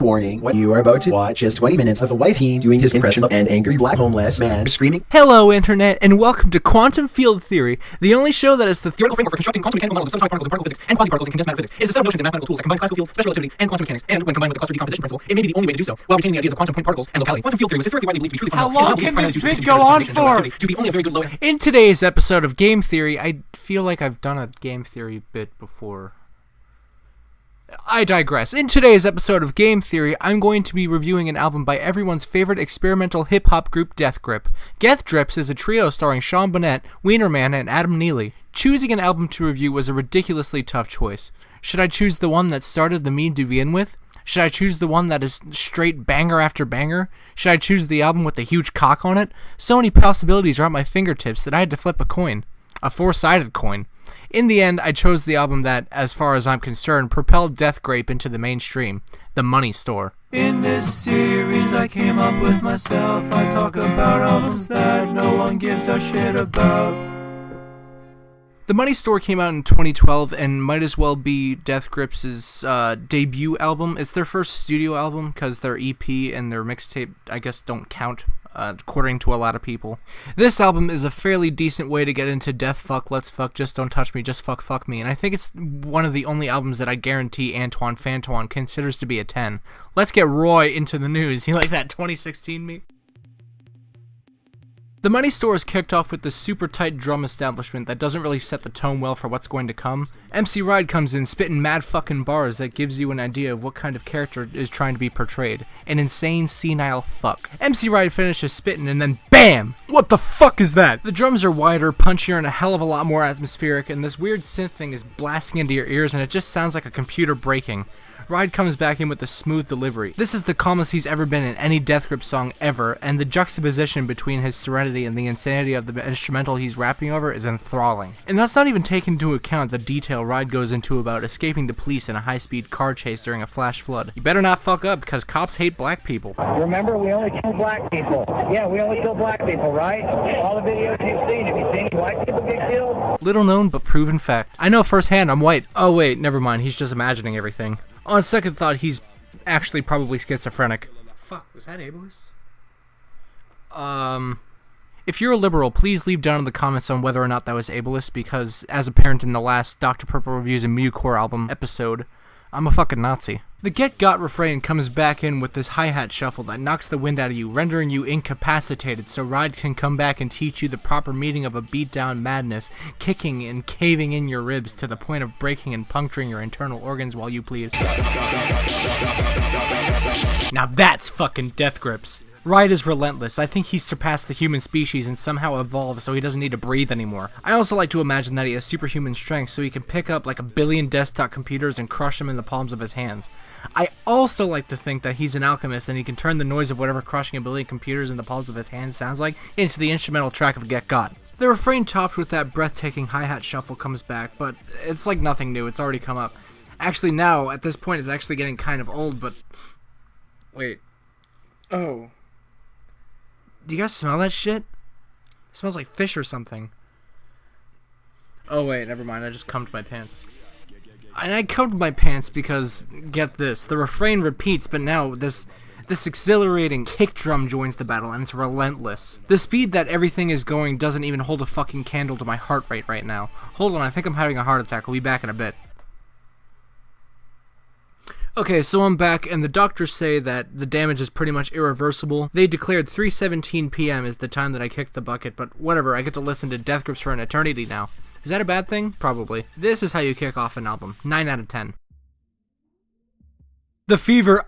Warning, what you are about to watch is 20 minutes of a white teen doing his impression of an angry black homeless man screaming. Hello, Internet, and welcome to Quantum Field Theory, the only show that is the theoretical framework for constructing quantum mechanical models of subatomic particles in particle physics and quasi-particles in condensed matter physics. It is a set of notions and mathematical tools that combines classical fields, special relativity, and quantum mechanics, and when combined with the cluster decomposition principle, it may be the only way to do so, while retaining the ideas of quantum point particles and locality. Quantum field theory was historically widely believed to be truly fundamental. How long can this bit go on for? To be only a very good low. In today's episode of Game Theory, I feel like I've done a game theory bit before. I digress. In today's episode of Game Theory, I'm going to be reviewing an album by everyone's favorite experimental hip-hop group, Death Grip. Geth Drips is a trio starring Sean Burnett, Wienerman, and Adam Neely. Choosing an album to review was a ridiculously tough choice. Should I choose the one that started the meme to begin with? Should I choose the one that is straight banger after banger? Should I choose the album with the huge cock on it? So many possibilities are at my fingertips that I had to flip a coin. A four-sided coin. In the end, I chose the album that, as far as I'm concerned, propelled Death Grape into the mainstream, The Money Store. In this series I came up with myself, I talk about albums that no one gives a shit about. The Money Store came out in 2012 and might as well be Death Grips' debut album. It's their first studio album because their EP and their mixtape, I guess, don't count. According to a lot of people. This album is a fairly decent way to get into Death Fuck, Let's Fuck, Just Don't Touch Me, Just Fuck Me, and I think it's one of the only albums that I guarantee Antoine Fantoine considers to be a 10. Let's get Roy into the news. You like that 2016 me? The Money Store is kicked off with this super tight drum establishment that doesn't really set the tone well for what's going to come. MC Ride comes in spitting mad fucking bars that gives you an idea of what kind of character is trying to be portrayed. An insane senile fuck. MC Ride finishes spitting and then BAM! What the fuck is that? The drums are wider, punchier, and a hell of a lot more atmospheric, and this weird synth thing is blasting into your ears and it just sounds like a computer breaking. Ride comes back in with a smooth delivery. This is the calmest he's ever been in any Death Grip song ever, and the juxtaposition between his serenity and the insanity of the instrumental he's rapping over is enthralling. And that's not even taking into account the detail Ride goes into about escaping the police in a high-speed car chase during a flash flood. You better not fuck up, because cops hate black people. Remember, we only kill black people. Yeah, we only kill black people, right? All the videos you've seen, have you seen any white people get killed? Little known, but proven fact. I know firsthand I'm white. Oh wait, never mind, he's just imagining everything. On second thought, he's actually probably schizophrenic. Fuck, was that ableist? If you're a liberal, please leave down in the comments on whether or not that was ableist, because, as apparent in the last Dr. Purple Reviews and Mewcore album episode, I'm a fucking Nazi. The Get Got refrain comes back in with this hi-hat shuffle that knocks the wind out of you, rendering you incapacitated so Ride can come back and teach you the proper meaning of a beat-down madness, kicking and caving in your ribs to the point of breaking and puncturing your internal organs while you plead. Now that's fucking Death Grips. Ride is relentless. I think he's surpassed the human species and somehow evolved so he doesn't need to breathe anymore. I also like to imagine that he has superhuman strength so he can pick up like 1 billion desktop computers and crush them in the palms of his hands. I also like to think that he's an alchemist and he can turn the noise of whatever crushing 1 billion computers in the palms of his hands sounds like into the instrumental track of Get Got. The refrain topped with that breathtaking hi-hat shuffle comes back, but it's like nothing new, it's already come up. Actually now, at this point, it's actually getting kind of old, but... Wait. Oh... Do you guys smell that shit? It smells like fish or something. Oh wait, never mind, I just cummed my pants. And I cummed my pants because, get this, the refrain repeats, but now this exhilarating kick drum joins the battle, and it's relentless. The speed that everything is going doesn't even hold a fucking candle to my heart rate right now. Hold on, I think I'm having a heart attack, I'll be back in a bit. Okay, so I'm back, and the doctors say that the damage is pretty much irreversible. They declared 3:17 p.m. is the time that I kicked the bucket, but whatever, I get to listen to Death Grips for an eternity now. Is that a bad thing? Probably. This is how you kick off an album. 9 out of 10. The Fever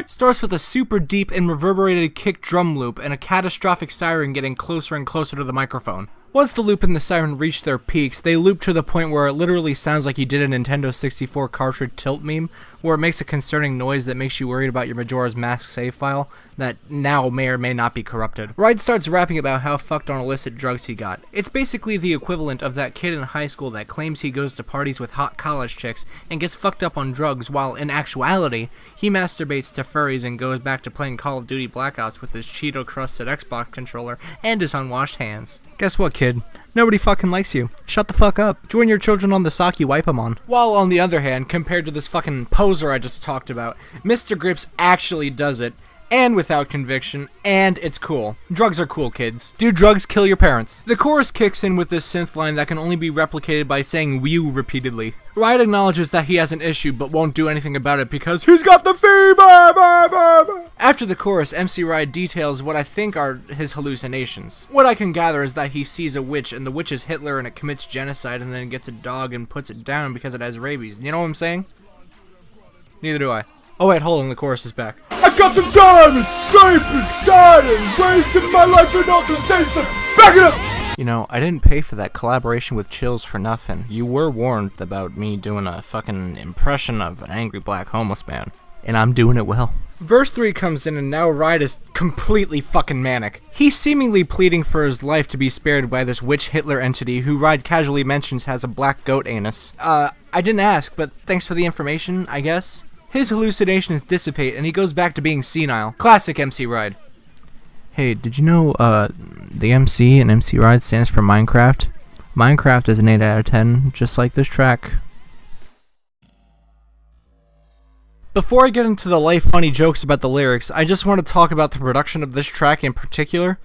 starts with a super deep and reverberated kick drum loop and a catastrophic siren getting closer and closer to the microphone. Once the loop and the siren reach their peaks, they loop to the point where it literally sounds like you did a Nintendo 64 cartridge tilt meme, where it makes a concerning noise that makes you worried about your Majora's Mask save file that now may or may not be corrupted. Ride starts rapping about how fucked on illicit drugs he got. It's basically the equivalent of that kid in high school that claims he goes to parties with hot college chicks and gets fucked up on drugs while, in actuality, he masturbates to furries and goes back to playing Call of Duty Blackouts with his Cheeto-crusted Xbox controller and his unwashed hands. Guess what, kid? Nobody fucking likes you. Shut the fuck up. Join your children on the sock you wipe them on. While on the other hand, compared to this fucking poser I just talked about, Mr. Grips actually does it, and without conviction, and it's cool. Drugs are cool, kids. Do drugs kill your parents? The chorus kicks in with this synth line that can only be replicated by saying "whew" repeatedly. Riot acknowledges that he has an issue but won't do anything about it because he's got the fever! After the chorus, MC Riot details what I think are his hallucinations. What I can gather is that he sees a witch and the witch is Hitler and it commits genocide and then gets a dog and puts it down because it has rabies. You know what I'm saying? Neither do I. Oh wait, hold on, the chorus is back. I got the time and scraping, exciting, wasting my life and all to taste them. Back it up! You know, I didn't pay for that collaboration with Chills for nothing. You were warned about me doing a fucking impression of an angry black homeless man. And I'm doing it well. Verse 3 comes in and now Riot is completely fucking manic. He's seemingly pleading for his life to be spared by this witch Hitler entity who Riot casually mentions has a black goat anus. I didn't ask, but thanks for the information, I guess. His hallucinations dissipate and he goes back to being senile. Classic MC Ride. Hey, did you know the MC in MC Ride stands for Minecraft? Minecraft is an 8 out of 10, just like this track. Before I get into the life funny jokes about the lyrics, I just want to talk about the production of this track in particular.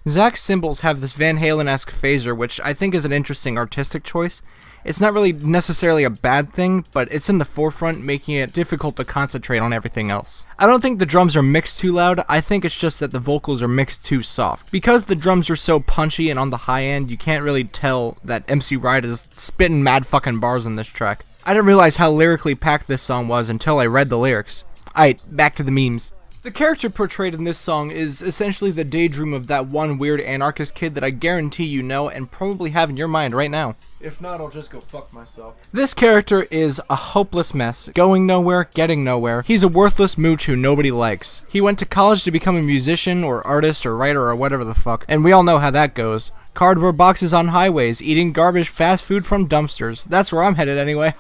Zach's cymbals have this Van Halen-esque phaser, which I think is an interesting artistic choice. It's not really necessarily a bad thing, but it's in the forefront, making it difficult to concentrate on everything else. I don't think the drums are mixed too loud, I think it's just that the vocals are mixed too soft. Because the drums are so punchy and on the high end, you can't really tell that MC Riot is spitting mad fucking bars on this track. I didn't realize how lyrically packed this song was until I read the lyrics. Alright, back to the memes. The character portrayed in this song is essentially the daydream of that one weird anarchist kid that I guarantee you know and probably have in your mind right now. If not, I'll just go fuck myself. This character is a hopeless mess, going nowhere, getting nowhere. He's a worthless mooch who nobody likes. He went to college to become a musician or artist or writer or whatever the fuck, and we all know how that goes. Cardboard boxes on highways, eating garbage fast food from dumpsters. That's where I'm headed anyway.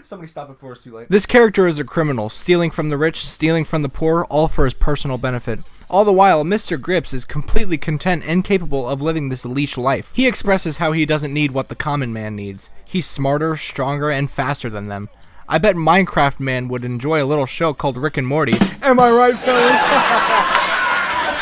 Somebody stop it before it's too late. This character is a criminal, stealing from the rich, stealing from the poor, all for his personal benefit. All the while, Mr. Grips is completely content and capable of living this leash life. He expresses how he doesn't need what the common man needs. He's smarter, stronger, and faster than them. I bet Minecraft Man would enjoy a little show called Rick and Morty. Am I right, fellas?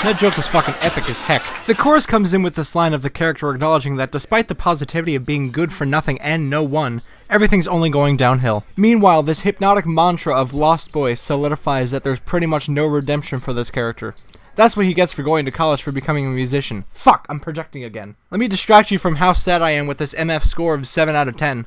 That joke was fucking epic as heck. The chorus comes in with this line of the character acknowledging that despite the positivity of being good for nothing and no one, everything's only going downhill. Meanwhile, this hypnotic mantra of Lost Boys solidifies that there's pretty much no redemption for this character. That's what he gets for going to college for becoming a musician. Fuck, I'm projecting again. Let me distract you from how sad I am with this MF score of 7 out of 10.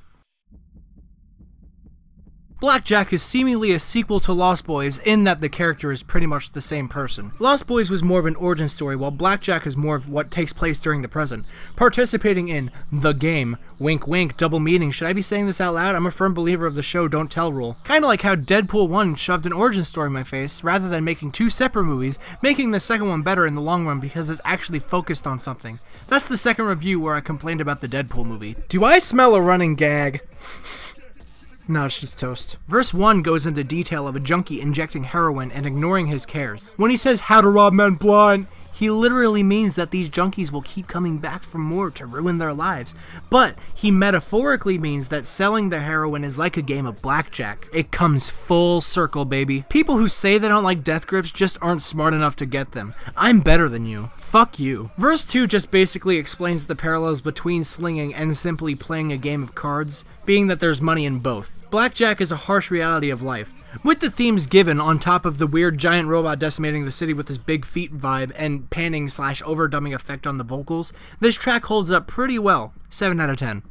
Blackjack is seemingly a sequel to Lost Boys in that the character is pretty much the same person. Lost Boys was more of an origin story, while Blackjack is more of what takes place during the present. Participating in the game, wink wink, double meaning, should I be saying this out loud? I'm a firm believer of the show don't tell rule. Kinda like how Deadpool 1 shoved an origin story in my face, rather than making two separate movies, making the second one better in the long run because it's actually focused on something. That's the second review where I complained about the Deadpool movie. Do I smell a running gag? No, it's just toast. Verse 1 goes into detail of a junkie injecting heroin and ignoring his cares. When he says how to rob men blind, he literally means that these junkies will keep coming back for more to ruin their lives. But he metaphorically means that selling the heroin is like a game of blackjack. It comes full circle, baby. People who say they don't like death grips just aren't smart enough to get them. I'm better than you. Fuck you. Verse 2 just basically explains the parallels between slinging and simply playing a game of cards, being that there's money in both. Blackjack is a harsh reality of life. With the themes given on top of the weird giant robot decimating the city with his big feet vibe and panning / overdubbing effect on the vocals, this track holds up pretty well. 7 out of 10.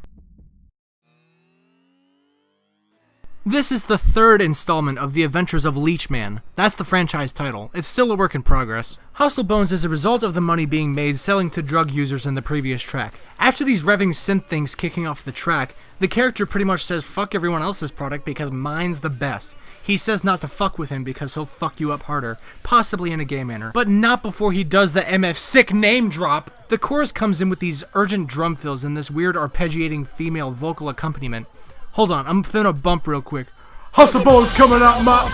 This is the third installment of The Adventures of Leechman. That's the franchise title. It's still a work in progress. Hustle Bones is a result of the money being made selling to drug users in the previous track. After these revving synth things kicking off the track, the character pretty much says fuck everyone else's product because mine's the best. He says not to fuck with him because he'll fuck you up harder, possibly in a gay manner, but not before he does the MF sick name drop. The chorus comes in with these urgent drum fills and this weird arpeggiating female vocal accompaniment. Hold on, I'm finna bump real quick. Hustle balls coming out my...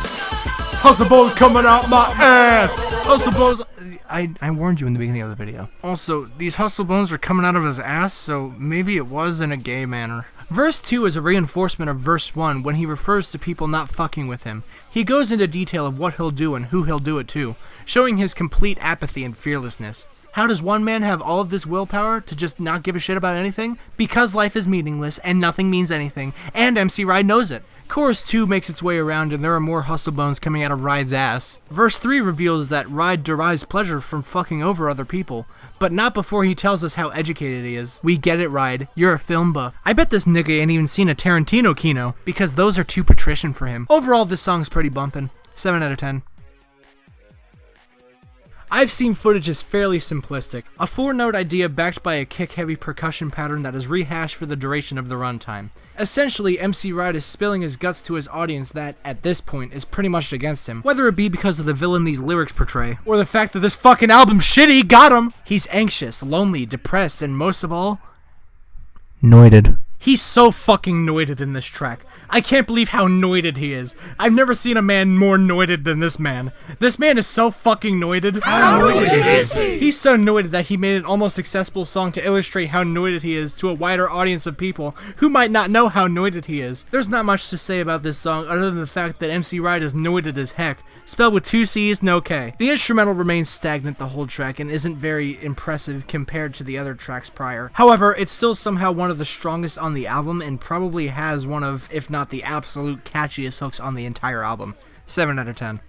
Hustle balls coming out my ass. Hustle balls... I warned you in the beginning of the video. Also, these hustle bones are coming out of his ass, so maybe it was in a gay manner. Verse 2 is a reinforcement of verse 1 when he refers to people not fucking with him. He goes into detail of what he'll do and who he'll do it to, showing his complete apathy and fearlessness. How does one man have all of this willpower to just not give a shit about anything? Because life is meaningless and nothing means anything, and MC Ride knows it. Chorus 2 makes its way around and there are more hustle bones coming out of Ride's ass. Verse 3 reveals that Ride derives pleasure from fucking over other people, but not before he tells us how educated he is. We get it, Ride. You're a film buff. I bet this nigga ain't even seen a Tarantino kino, because those are too patrician for him. Overall, this song's pretty bumpin'. 7 out of 10. I've seen footage is fairly simplistic, a 4-note idea backed by a kick-heavy percussion pattern that is rehashed for the duration of the runtime. Essentially, MC Ride is spilling his guts to his audience that, at this point, is pretty much against him, whether it be because of the villain these lyrics portray, or the fact that this fucking album's shitty got him! He's anxious, lonely, depressed, and most of all, noited. He's so fucking noited in this track. I can't believe how noited he is. I've never seen a man more noited than this man. This man is so fucking noited. How noited is he? He's so noited that he made an almost accessible song to illustrate how noited he is to a wider audience of people who might not know how noited he is. There's not much to say about this song other than the fact that MC Ride is noited as heck, spelled with 2 C's, no K. The instrumental remains stagnant the whole track and isn't very impressive compared to the other tracks prior. However, it's still somehow one of the strongest on the album and probably has one of, if not the absolute catchiest hooks on the entire album. 7 out of 10.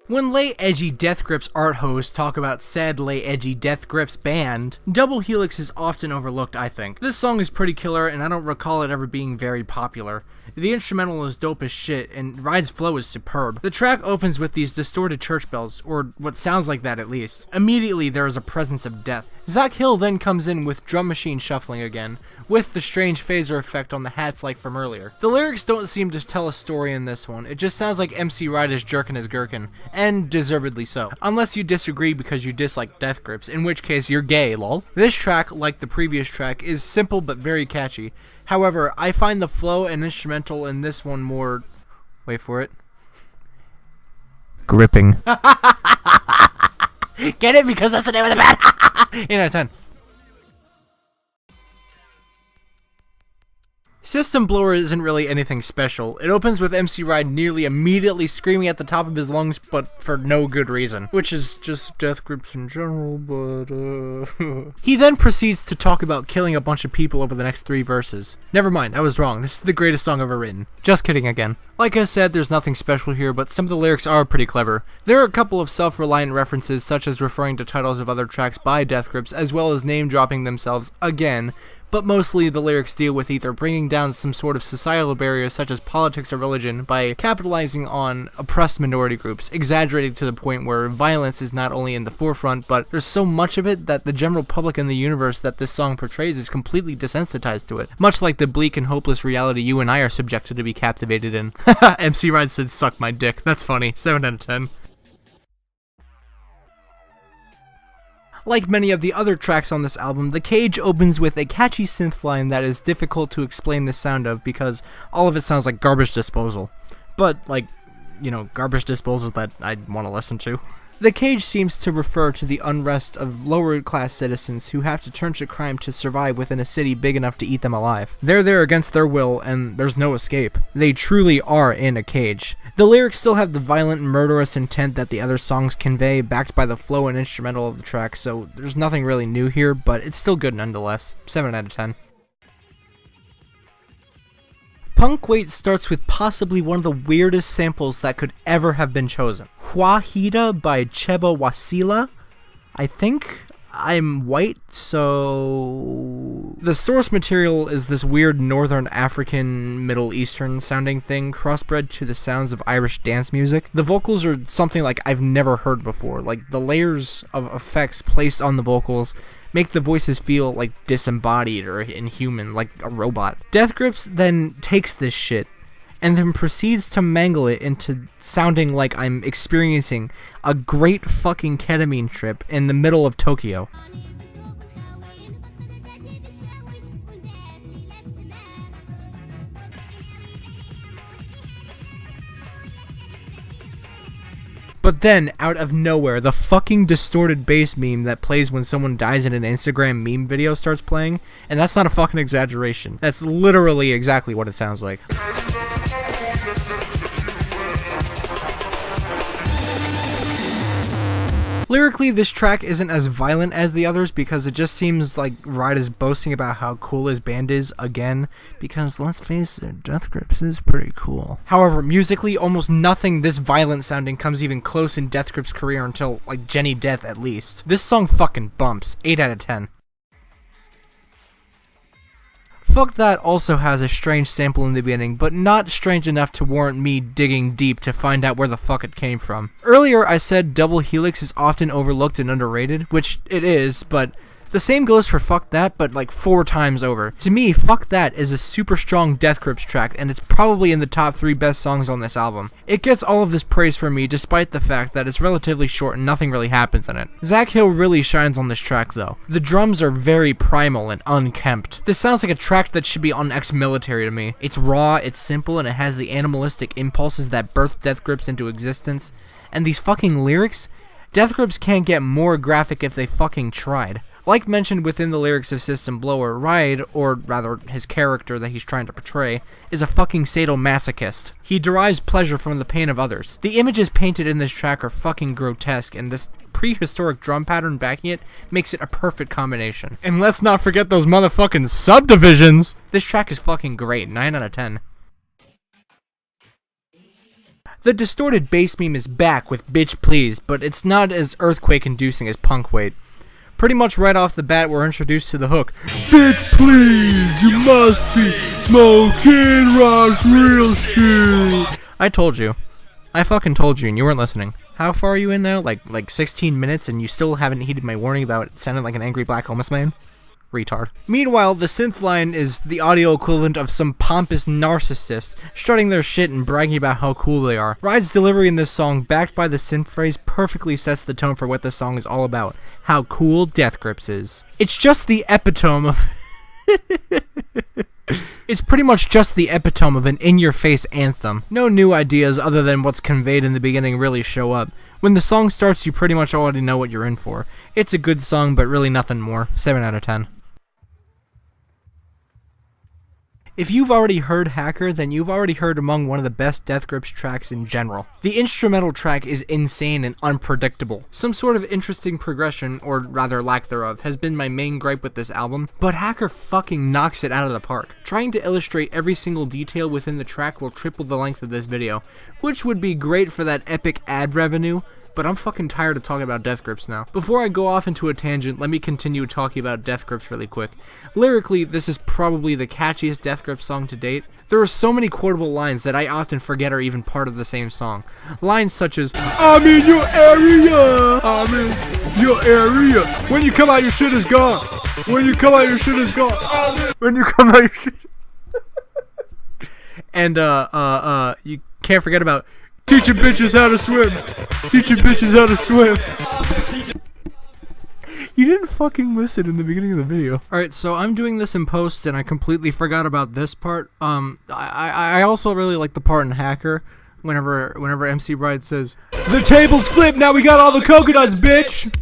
When Lay Edgy Death Grips art hosts talk about said Lay Edgy Death Grips band, Double Helix is often overlooked, I think. This song is pretty killer and I don't recall it ever being very popular. The instrumental is dope as shit, and Ride's flow is superb. The track opens with these distorted church bells, or what sounds like that at least. Immediately there is a presence of death. Zach Hill then comes in with drum machine shuffling again, with the strange phaser effect on the hats like from earlier. The lyrics don't seem to tell a story in this one, it just sounds like MC Ride is jerking his gherkin, and deservedly so. Unless you disagree because you dislike Death Grips, in which case you're gay, lol. This track, like the previous track, is simple but very catchy. However, I find the flow and instrumental in this one more... wait for it. Gripping. Get it? Because that's the name of the band! 8 out of 10. System Blower isn't really anything special. It opens with MC Ride nearly immediately screaming at the top of his lungs, but for no good reason. Which is just Death Grips in general, but He then proceeds to talk about killing a bunch of people over the next 3 verses. Never mind, I was wrong. This is the greatest song ever written. Just kidding again. Like I said, there's nothing special here, but some of the lyrics are pretty clever. There are a couple of self-reliant references, such as referring to titles of other tracks by Death Grips, as well as name-dropping themselves again, but mostly the lyrics deal with either bringing down some sort of societal barrier such as politics or religion by capitalizing on oppressed minority groups, exaggerating to the point where violence is not only in the forefront, but there's so much of it that the general public in the universe that this song portrays is completely desensitized to it, much like the bleak and hopeless reality you and I are subjected to be captivated in. MC Ride said suck my dick, that's funny. 7 out of 10. Like many of the other tracks on this album, The Cage opens with a catchy synth line that is difficult to explain the sound of because all of it sounds like garbage disposal. But, like, you know, garbage disposal that I'd want to listen to. The Cage seems to refer to the unrest of lower-class citizens who have to turn to crime to survive within a city big enough to eat them alive. They're there against their will, and there's no escape. They truly are in a cage. The lyrics still have the violent, murderous intent that the other songs convey, backed by the flow and instrumental of the track, so there's nothing really new here, but it's still good nonetheless. 7 out of 10. Punk Wait starts with possibly one of the weirdest samples that could ever have been chosen. Wahida by Cheba Wasila, I think. I'm white, so... The source material is this weird Northern African, Middle Eastern sounding thing crossbred to the sounds of Irish dance music. The vocals are something like I've never heard before. Like, the layers of effects placed on the vocals make the voices feel like disembodied or inhuman, like a robot. Death Grips then takes this shit and then proceeds to mangle it into sounding like I'm experiencing a great fucking ketamine trip in the middle of Tokyo. But then, out of nowhere, the fucking distorted bass meme that plays when someone dies in an Instagram meme video starts playing, and that's not a fucking exaggeration. That's literally exactly what it sounds like. Lyrically, this track isn't as violent as the others because it just seems like Ride is boasting about how cool his band is again, because let's face it, Death Grips is pretty cool. However, musically, almost nothing this violent sounding comes even close in Death Grips' career until, like, Jenny Death at least. This song fucking bumps. 8 out of 10. Fuck That also has a strange sample in the beginning, but not strange enough to warrant me digging deep to find out where the fuck it came from. Earlier I said Double Helix is often overlooked and underrated, which it is, but the same goes for Fuck That, but like 4 times over. To me, Fuck That is a super strong Death Grips track, and it's probably in the top 3 best songs on this album. It gets all of this praise from me despite the fact that it's relatively short and nothing really happens in it. Zach Hill really shines on this track though. The drums are very primal and unkempt. This sounds like a track that should be on Ex-Military to me. It's raw, it's simple, and it has the animalistic impulses that birthed Death Grips into existence. And these fucking lyrics? Death Grips can't get more graphic if they fucking tried. Like mentioned within the lyrics of System Blower, Ride, or rather his character that he's trying to portray, is a fucking sadomasochist. He derives pleasure from the pain of others. The images painted in this track are fucking grotesque, and this prehistoric drum pattern backing it makes it a perfect combination. And let's not forget those motherfucking subdivisions! This track is fucking great, 9 out of 10. The distorted bass meme is back with Bitch Please, but it's not as earthquake-inducing as Punk Weight. Pretty much right off the bat, we're introduced to the hook. Bitch, please, you must be smoking rocks real shit. I told you. I fucking told you and you weren't listening. How far are you in now? Like 16 minutes and you still haven't heeded my warning about it sounding like an angry black homeless man? Retard. Meanwhile, the synth line is the audio equivalent of some pompous narcissist strutting their shit and bragging about how cool they are. Ride's delivery in this song, backed by the synth phrase, perfectly sets the tone for what this song is all about. How cool Death Grips is. It's just the epitome of... It's pretty much just the epitome of an in-your-face anthem. No new ideas other than what's conveyed in the beginning really show up. When the song starts, you pretty much already know what you're in for. It's a good song, but really nothing more. 7 out of 10. If you've already heard Hacker, then you've already heard among one of the best Death Grips tracks in general. The instrumental track is insane and unpredictable. Some sort of interesting progression, or rather lack thereof, has been my main gripe with this album, but Hacker fucking knocks it out of the park. Trying to illustrate every single detail within the track will triple the length of this video, which would be great for that epic ad revenue, but I'm fucking tired of talking about Death Grips now. Before I go off into a tangent, let me continue talking about Death Grips really quick. Lyrically, this is probably the catchiest Death Grips song to date. There are so many quotable lines that I often forget are even part of the same song. Lines such as, I'm in your area. I'm in your area. When you come out, your shit is gone. When you come out, your shit is gone. When you come out, your shit... and, you can't forget about, teaching bitches how to swim. Teaching bitches how to swim. you didn't fucking listen in the beginning of the video. Alright, so I'm doing this in post and I completely forgot about this part. I also really like the part in Hacker whenever MC Ride says, the tables flip, now we got all the coconuts, bitch.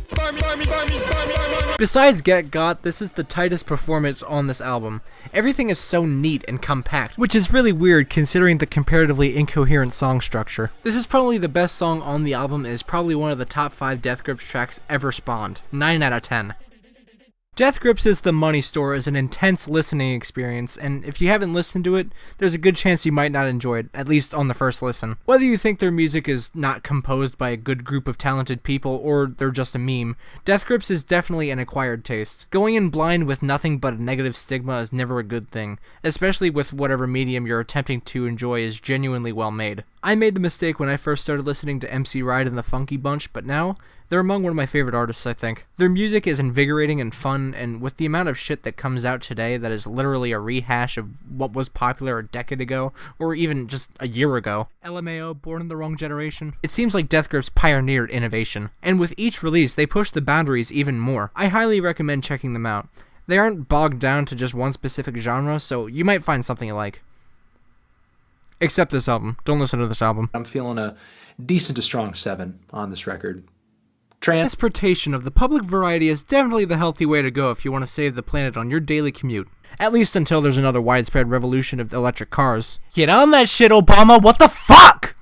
besides Get Got, this is the tightest performance on this album. Everything is so neat and compact, which is really weird considering the comparatively incoherent song structure. This is probably the best song on the album and is probably one of the top 5 Death Grips tracks ever spawned. 9 out of 10. Death Grips is the Money Store is an intense listening experience, and if you haven't listened to it, there's a good chance you might not enjoy it, at least on the first listen. Whether you think their music is not composed by a good group of talented people, or they're just a meme, Death Grips is definitely an acquired taste. Going in blind with nothing but a negative stigma is never a good thing, especially with whatever medium you're attempting to enjoy is genuinely well made. I made the mistake when I first started listening to MC Ride and the Funky Bunch, but now, they're among one of my favorite artists, I think. Their music is invigorating and fun, and with the amount of shit that comes out today that is literally a rehash of what was popular a decade ago, or even just a year ago. LMAO, Born in the Wrong Generation. It seems like Death Grips pioneered innovation, and with each release, they push the boundaries even more. I highly recommend checking them out. They aren't bogged down to just one specific genre, so you might find something you like. Except this album. Don't listen to this album. I'm feeling a decent to strong 7 on this record. Transportation of the public variety is definitely the healthy way to go if you want to save the planet on your daily commute. At least until there's another widespread revolution of electric cars. Get on that shit, Obama! What the fuck?!